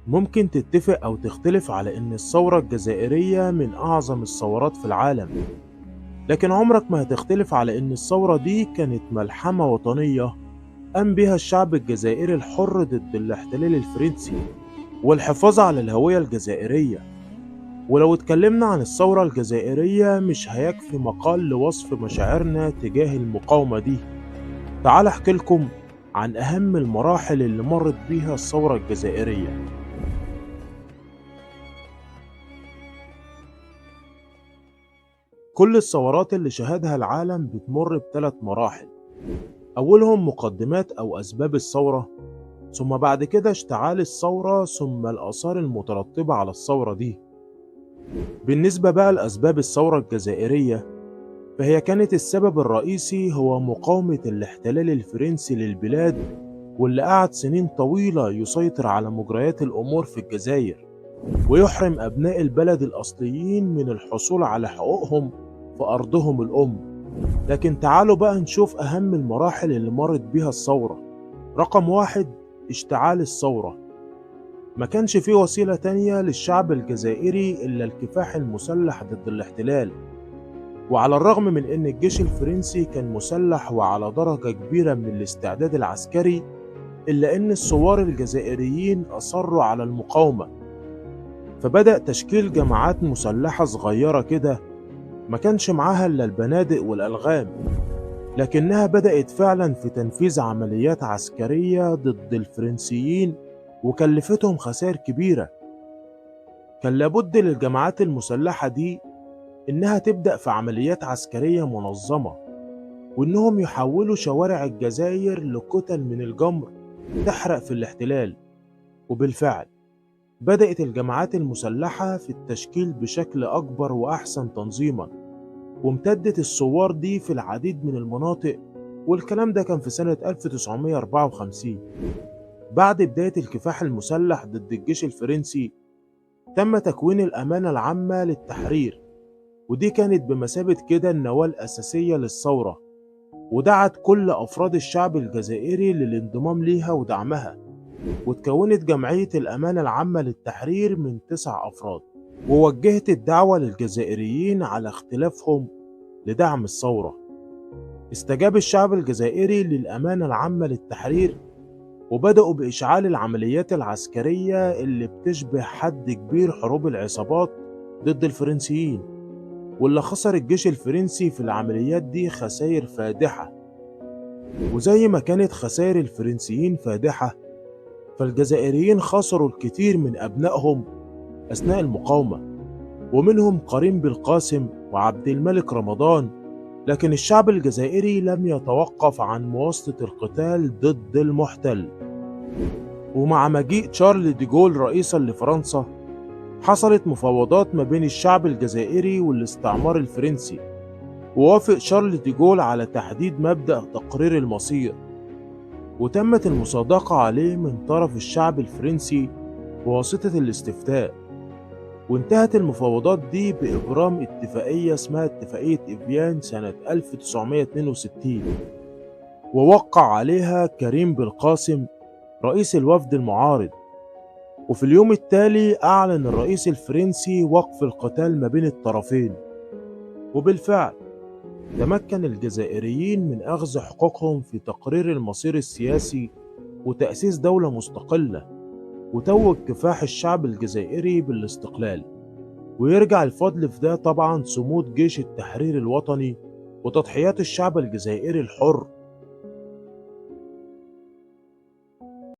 ممكن تتفق أو تختلف على إن الثورة الجزائرية من أعظم الثورات في العالم، لكن عمرك ما هتختلف على إن الثورة دي كانت ملحمة وطنية قام بها الشعب الجزائري الحر ضد الاحتلال الفرنسي والحفاظ على الهوية الجزائرية. ولو اتكلمنا عن الثورة الجزائرية مش هيكفي مقال لوصف مشاعرنا تجاه المقاومة دي. تعال أحكي لكم عن أهم المراحل اللي مرت بيها الثورة الجزائرية. كل الثورات اللي شهدها العالم بتمر بثلاث مراحل: أولهم مقدمات أو أسباب الثورة، ثم بعد كده اشتعال الثورة، ثم الآثار المترتبة على الثورة دي. بالنسبة بقى لأسباب الثورة الجزائرية، فهي كانت السبب الرئيسي هو مقاومة الاحتلال الفرنسي للبلاد، واللي قعد سنين طويلة يسيطر على مجريات الأمور في الجزائر ويحرم أبناء البلد الأصليين من الحصول على حقوقهم في أرضهم الأم. لكن تعالوا بقى نشوف أهم المراحل اللي مرت بيها الثورة. رقم واحد: اشتعال الثورة. ما كانش فيه وسيلة تانية للشعب الجزائري إلا الكفاح المسلح ضد الاحتلال، وعلى الرغم من أن الجيش الفرنسي كان مسلح وعلى درجة كبيرة من الاستعداد العسكري، إلا أن الثوار الجزائريين أصروا على المقاومة. فبدأ تشكيل جماعات مسلحة صغيرة كده، ما كانش معاها إلا البنادق والألغام، لكنها بدأت فعلا في تنفيذ عمليات عسكرية ضد الفرنسيين وكلفتهم خسائر كبيرة. كان لابد للجماعات المسلحة دي إنها تبدأ في عمليات عسكرية منظمة، وإنهم يحولوا شوارع الجزائر لكتل من الجمر تحرق في الاحتلال. وبالفعل بدأت الجماعات المسلحة في التشكيل بشكل أكبر وأحسن تنظيما، وامتدت الثوار دي في العديد من المناطق، والكلام ده كان في سنة 1954. بعد بداية الكفاح المسلح ضد الجيش الفرنسي، تم تكوين الأمانة العامة للتحرير، ودي كانت بمثابة كده النواة الأساسية للثورة، ودعت كل أفراد الشعب الجزائري للانضمام ليها ودعمها. وتكونت جمعية الأمانة العامة للتحرير من 9 أفراد، ووجهت الدعوة للجزائريين على اختلافهم لدعم الثورة. استجاب الشعب الجزائري للأمانة العامة للتحرير، وبدأوا بإشعال العمليات العسكرية اللي بتشبه حد كبير حروب العصابات ضد الفرنسيين، واللي خسر الجيش الفرنسي في العمليات دي خسائر فادحة. وزي ما كانت خسائر الفرنسيين فادحة، فالجزائريين خسروا الكثير من أبنائهم أثناء المقاومة، ومنهم قرين بالقاسم وعبد الملك رمضان. لكن الشعب الجزائري لم يتوقف عن مواصلة القتال ضد المحتل. ومع مجيء شارل دي جول رئيسا لفرنسا، حصلت مفاوضات ما بين الشعب الجزائري والاستعمار الفرنسي، ووافق شارل دي جول على تحديد مبدأ تقرير المصير، وتمت المصادقة عليه من طرف الشعب الفرنسي بواسطة الاستفتاء. وانتهت المفاوضات دي بإبرام اتفاقية اسمها اتفاقية إفيان سنة 1962، ووقع عليها كريم بالقاسم رئيس الوفد المعارض. وفي اليوم التالي أعلن الرئيس الفرنسي وقف القتال ما بين الطرفين. وبالفعل تمكن الجزائريين من أخذ حقوقهم في تقرير المصير السياسي وتأسيس دولة مستقلة، وتوج كفاح الشعب الجزائري بالاستقلال. ويرجع الفضل في ده طبعا صمود جيش التحرير الوطني وتضحيات الشعب الجزائري الحر